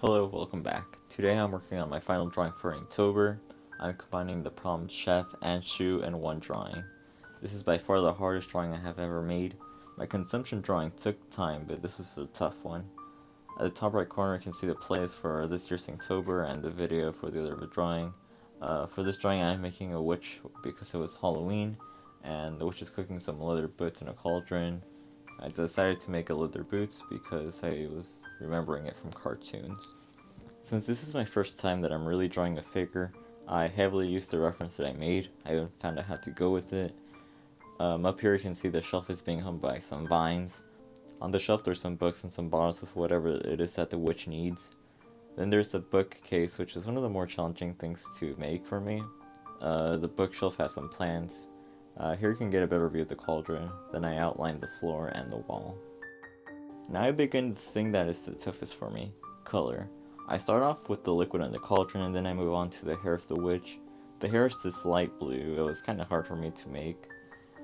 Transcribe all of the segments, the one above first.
Hello, welcome back. Today I'm working on my final drawing for Inktober. I'm combining the prompts chef and shoe in one drawing. This is by far the hardest drawing I have ever made. My consumption drawing took time, but this was a tough one. At the top right corner you can see the playlist for this year's Inktober and the video for the other drawing. For this drawing I'm making a witch because it was Halloween, and the witch is cooking some leather boots in a cauldron. I decided to make a leather boots because I was remembering it from cartoons. Since this is my first time that I'm really drawing a figure, I heavily used the reference that I made. I even found out how to go with it. Up here you can see the shelf is being hung by some vines. On the shelf there's some books and some bottles with whatever it is that the witch needs. Then there's the bookcase, which is one of the more challenging things to make for me. The bookshelf has some plants. Here you can get a better view of the cauldron. Then I outlined the floor and the wall. Now I begin the thing that is the toughest for me, color. I start off with the liquid in the cauldron and then I move on to the hair of the witch. The hair is this light blue. It was kind of hard for me to make.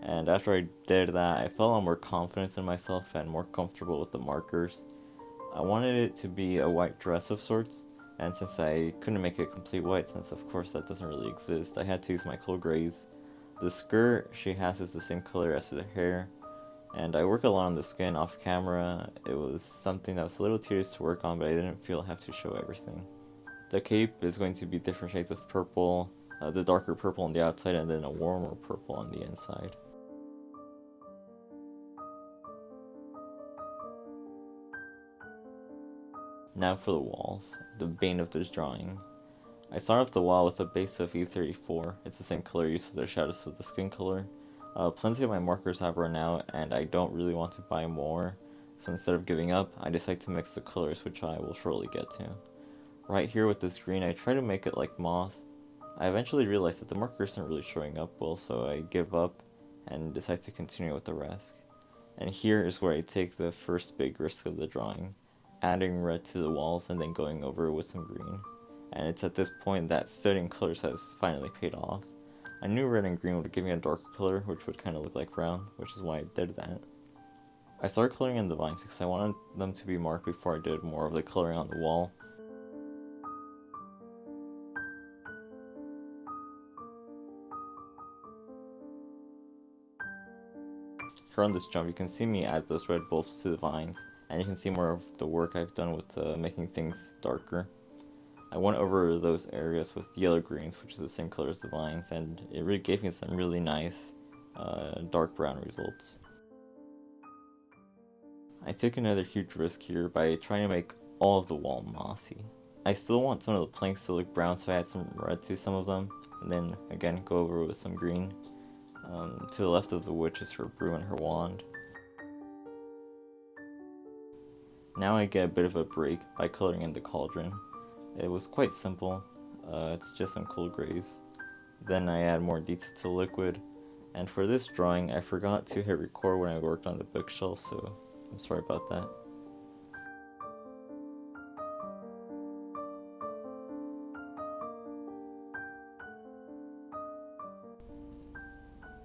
And after I did that, I felt a lot more confidence in myself and more comfortable with the markers. I wanted it to be a white dress of sorts, and since I couldn't make it complete white, since of course that doesn't really exist, I had to use my cool grays. The skirt she has is the same color as the hair, and I work a lot on the skin off camera. It was something that was a little tedious to work on, but I didn't feel I have to show everything. The cape is going to be different shades of purple, the darker purple on the outside and then a warmer purple on the inside. Now for the walls, the bane of this drawing. I start off the wall with a base of E34. It's the same color used for the shadows of the skin color. Plenty of my markers have run out and I don't really want to buy more, so instead of giving up, I decide to mix the colors, which I will shortly get to. Right here with this green, I try to make it like moss. I eventually realized that the marker isn't really showing up well, so I give up and decide to continue with the rest. And here is where I take the first big risk of the drawing, adding red to the walls and then going over it with some green. And it's at this point that studying colors has finally paid off. I knew red and green would give me a darker color, which would kind of look like brown, which is why I did that. I started coloring in the vines because I wanted them to be marked before I did more of the coloring on the wall. Here on this jump you can see me add those red bulbs to the vines, and you can see more of the work I've done with making things darker. I went over those areas with yellow greens, which is the same color as the vines, and it really gave me some really nice dark brown results. I took another huge risk here by trying to make all of the wall mossy. I still want some of the planks to look brown, so I add some red to some of them, and then again go over with some green. To the left of the witch is her broom and her wand. Now I get a bit of a break by coloring in the cauldron. It was quite simple, it's just some cool grays. Then I add more detail to liquid, and for this drawing I forgot to hit record when I worked on the bookshelf, so I'm sorry about that.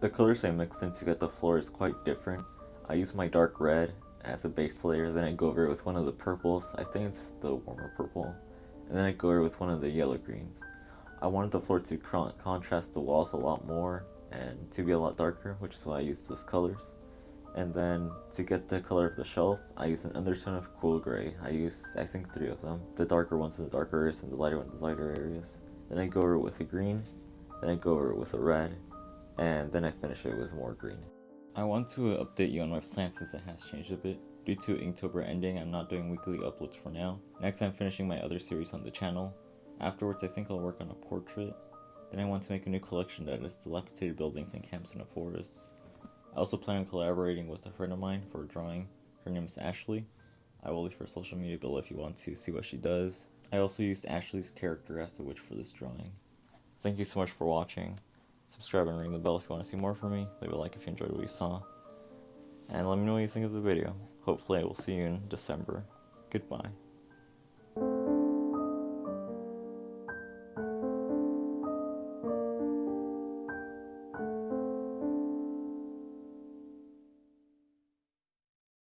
The colors I mixed in to get the floor is quite different. I use my dark red as a base layer, then I go over it with one of the purples, I think it's the warmer purple, and then I go over it with one of the yellow greens. I wanted the floor to contrast the walls a lot more and to be a lot darker, which is why I used those colors. And then to get the color of the shelf, I used an undertone of cool gray. I used, I think, 3 of them. The darker ones in the darker areas and the lighter ones in the lighter areas. Then I go over it with a green, then I go over it with a red, and then I finish it with more green. I want to update you on my plan since it has changed a bit. Due to Inktober ending, I'm not doing weekly uploads for now. Next I'm finishing my other series on the channel. Afterwards I think I'll work on a portrait. Then I want to make a new collection that is dilapidated buildings and camps in the forests. I also plan on collaborating with a friend of mine for a drawing. Her name is Ashley. I will leave her social media below if you want to see what she does. I also used Ashley's character as the witch for this drawing. Thank you so much for watching. Subscribe and ring the bell if you want to see more from me. Leave a like if you enjoyed what you saw. And let me know what you think of the video. Hopefully I will see you in December. Goodbye.